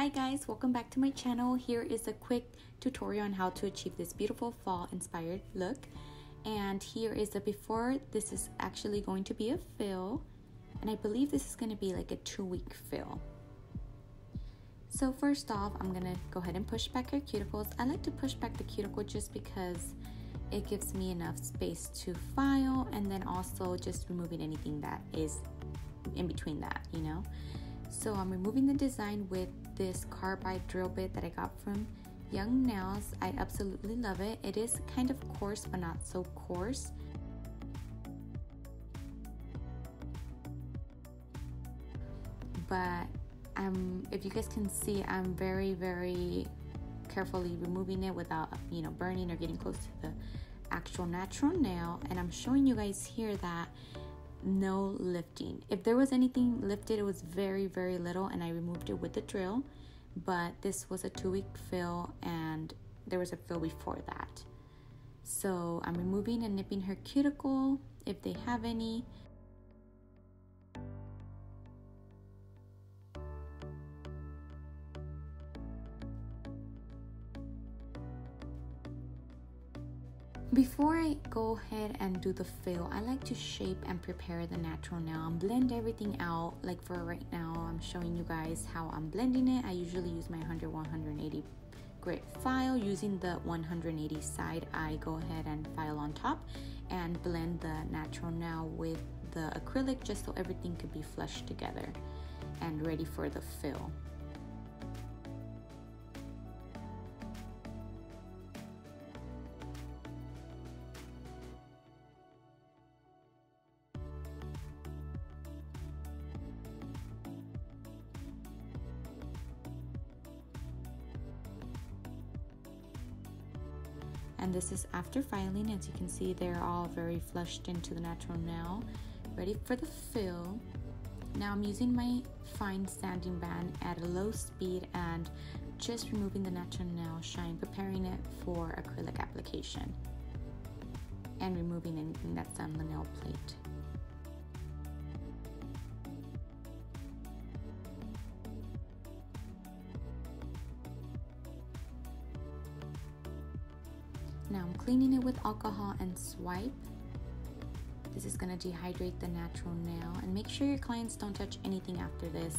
Hi guys, welcome back to my channel. Here is a quick tutorial on how to achieve this beautiful fall inspired look. And here is the before. This is actually going to be a fill, and I believe this is going to be like a 2-week fill. So first off, I'm going to go ahead and push back your cuticles. I like to push back the cuticle just because it gives me enough space to file, and then also just removing anything that is in between that, you know. So I'm removing the design with this carbide drill bit that I got from Young Nails. I absolutely love it. It is kind of coarse but not so coarse. But if you guys can see, I'm very carefully removing it without, you know, burning or getting close to the actual natural nail. And I'm showing you guys here that no lifting. If there was anything lifted, it was very little, and I removed it with the drill. But this was a 2-week fill, and there was a fill before that. So I'm removing and nipping her cuticle if they have any. Before I go ahead and do the fill, I like to shape and prepare the natural nail and blend everything out. Like for right now, I'm showing you guys how I'm blending it. I usually use my 100-180 grit file. Using the 180 side, I go ahead and file on top and blend the natural nail with the acrylic just so everything could be flushed together and ready for the fill. And this is after filing. As you can see, they're all very flushed into the natural nail, ready for the fill. Now I'm using my fine sanding band at a low speed and just removing the natural nail shine, preparing it for acrylic application and removing anything that's on the nail plate. Now I'm cleaning it with alcohol and swipe. This is going to dehydrate the natural nail, and make sure your clients don't touch anything after this.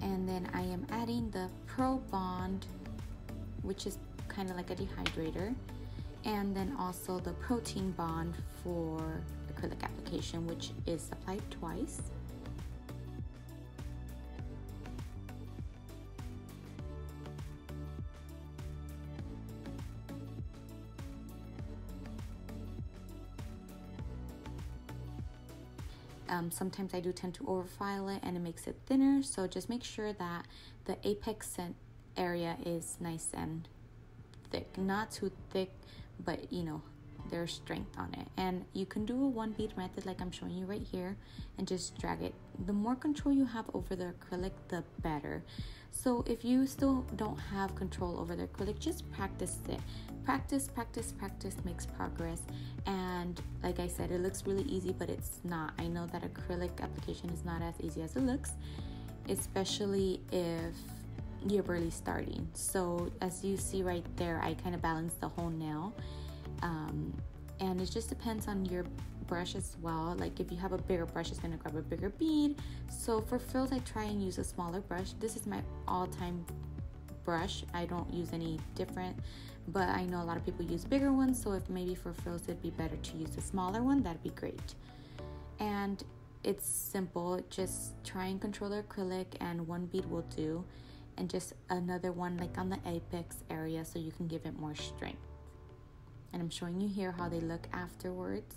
And then I am adding the Pro Bond, which is kind of like a dehydrator, and then also the Protein Bond for acrylic application, which is applied twice. Sometimes I do tend to overfile it and it makes it thinner, so just make sure that the apex area is nice and thick. Not too thick, but you know, there's strength on it. And you can do a 1 bead method like I'm showing you right here and just drag it. The more control you have over the acrylic, the better. So if you still don't have control over the acrylic, just practice it. Practice makes progress. And like I said, it looks really easy, but it's not. I know that acrylic application is not as easy as it looks, especially if you're barely starting. So as you see right there, I kind of balance the whole nail. And it just depends on your brush as well. Like if you have a bigger brush, it's gonna grab a bigger bead. So for fills, I try and use a smaller brush. This is my all-time brush. I don't use any different, but I know a lot of people use bigger ones, so if maybe for fills it'd be better to use a smaller one, that'd be great. And it's simple. Just try and control the acrylic, and 1 bead will do, and just another one like on the apex area so you can give it more strength. And I'm showing you here how they look afterwards.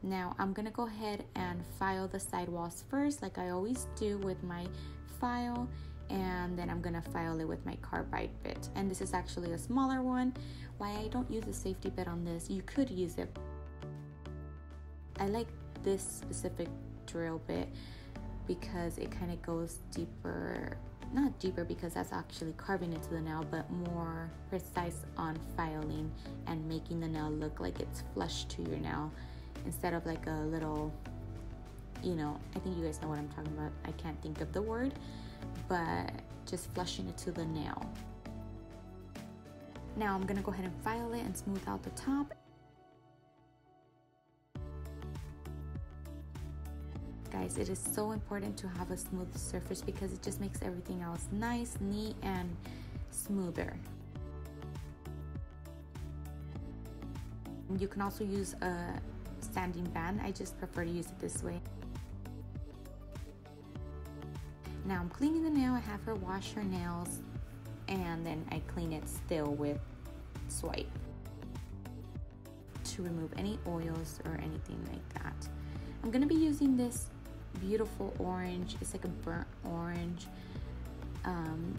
Now I'm gonna go ahead and file the sidewalls first, like I always do with my file, and then I'm gonna file it with my carbide bit. And this is actually a smaller one. Why I don't use a safety bit on this, you could use it. I like this specific drill bit because it kind of goes deeper. Not deeper because that's actually carving into the nail, but more precise on filing and making the nail look like it's flush to your nail instead of like a little, I think you guys know what I'm talking about. I can't think of the word, but just flushing it to the nail. Now I'm gonna go ahead and file it and smooth out the top. Guys, it is so important to have a smooth surface because it just makes everything else nice, neat, and smoother. You can also use a sanding band. I just prefer to use it this way. Now I'm cleaning the nail. I have her wash her nails, and then I clean it still with swipe to remove any oils or anything like that. I'm gonna be using this beautiful orange. It's like a burnt orange.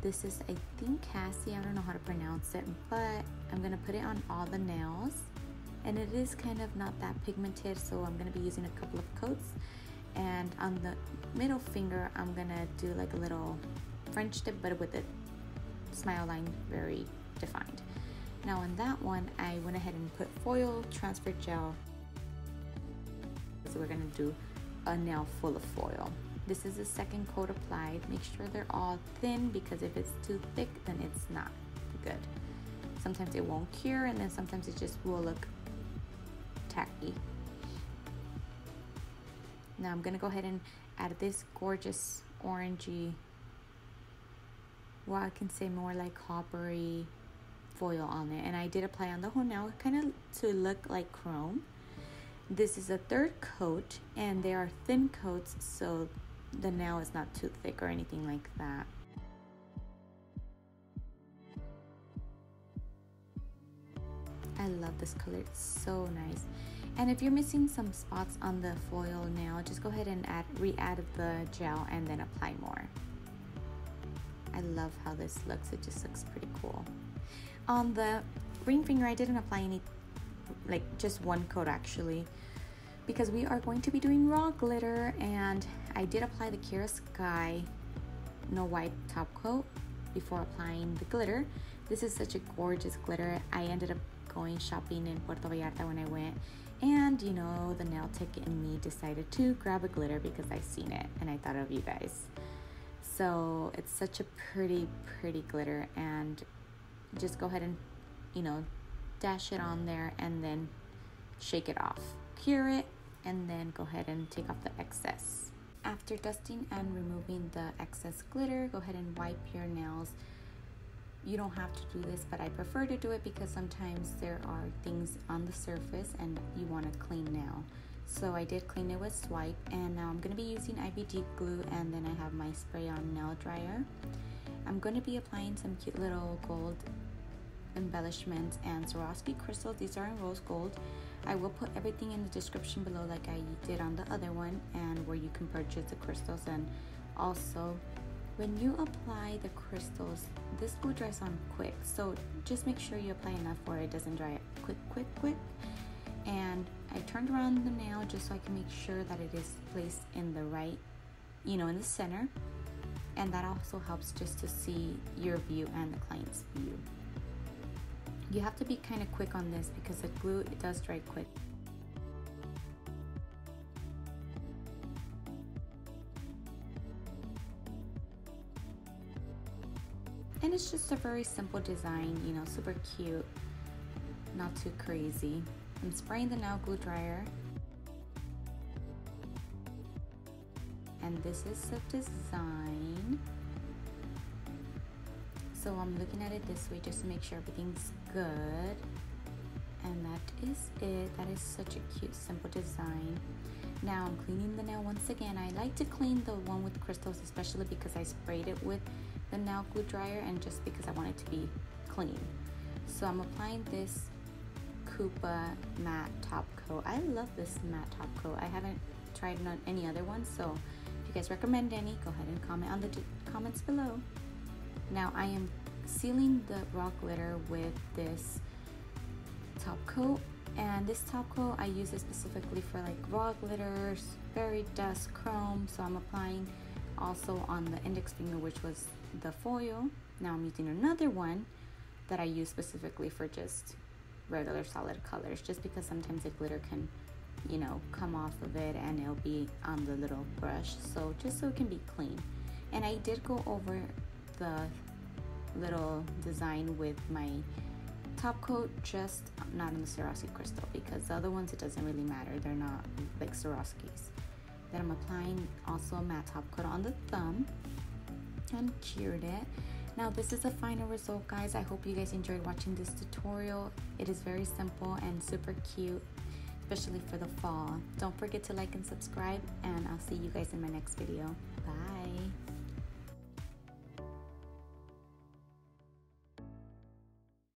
This is, I think, Cassie. I don't know how to pronounce it, but I'm gonna put it on all the nails, and it is kind of not that pigmented, so I'm gonna be using a couple of coats. And on the middle finger, I'm gonna do like a little French tip, but with a smile line very defined. Now on that one, I went ahead and put foil transfer gel. So we're gonna do a nail full of foil. This is the second coat applied. Make sure they're all thin, because if it's too thick, then it's not good. Sometimes it won't cure, and then sometimes it just will look tacky. Now I'm gonna go ahead and add this gorgeous orangey, well, I can say more like coppery foil on it, and I did apply on the whole nail kind of to look like chrome. This is a third coat, and they are thin coats, so the nail is not too thick or anything like that. I love this color, it's so nice. And if you're missing some spots on the foil nail, just go ahead and re-add the gel and then apply more. I love how this looks. It just looks pretty cool. On the ring finger, I didn't apply any, like just one coat actually, because we are going to be doing raw glitter, and I did apply the Kira Sky No White top coat before applying the glitter. This is such a gorgeous glitter. I ended up going shopping in Puerto Vallarta when I went, and you know, the nail tech in me decided to grab a glitter because I seen it and I thought of you guys. So it's such a pretty glitter, and just go ahead and, you know, dash it on there and then shake it off, cure it, and then go ahead and take off the excess. After dusting and removing the excess glitter, go ahead and wipe your nails. You don't have to do this, but I prefer to do it because sometimes there are things on the surface and you want a clean nail. So I did clean it with swipe, and now I'm going to be using IBD glue, and then I have my spray on nail dryer. I'm going to be applying some cute little gold embellishments and Swarovski crystals. These are in rose gold. I will put everything in the description below like I did on the other one, and where you can purchase the crystals. And also, when you apply the crystals, this glue dries on quick, so just make sure you apply enough where it doesn't dry quick. And I turned around the nail just so I can make sure that it is placed in the right, you know, in the center, and that also helps just to see your view and the client's view. You have to be kind of quick on this because the glue, it does dry quick. And it's just a very simple design, you know, super cute, not too crazy. I'm spraying the nail glue dryer. And this is the design. So I'm looking at it this way just to make sure everything's good. And that is it. That is such a cute, simple design. Now I'm cleaning the nail once again. I like to clean the one with crystals, especially because I sprayed it with the nail glue dryer, and just because I want it to be clean. So I'm applying this Koopa matte top coat. I love this matte top coat. I haven't tried it on any other one, so if you guys recommend any, go ahead and comment on the comments below. Now I am sealing the raw glitter with this top coat, and this top coat I use it specifically for like raw glitters, fairy dust, chrome. So I'm applying also on the index finger, which was the foil. Now I'm using another one that I use specifically for just regular solid colors, just because sometimes the glitter can, you know, come off of it, and it'll be on the little brush, so just so it can be clean. And I did go over the little design with my top coat, just not in the Swarovski crystal, because the other ones, it doesn't really matter, they're not like Swarovskis. Then I'm applying also a matte top coat on the thumb and cured it. Now this is the final result, guys. I hope you guys enjoyed watching this tutorial. It is very simple and super cute, especially for the fall. Don't forget to like and subscribe, and I'll see you guys in my next video. Bye.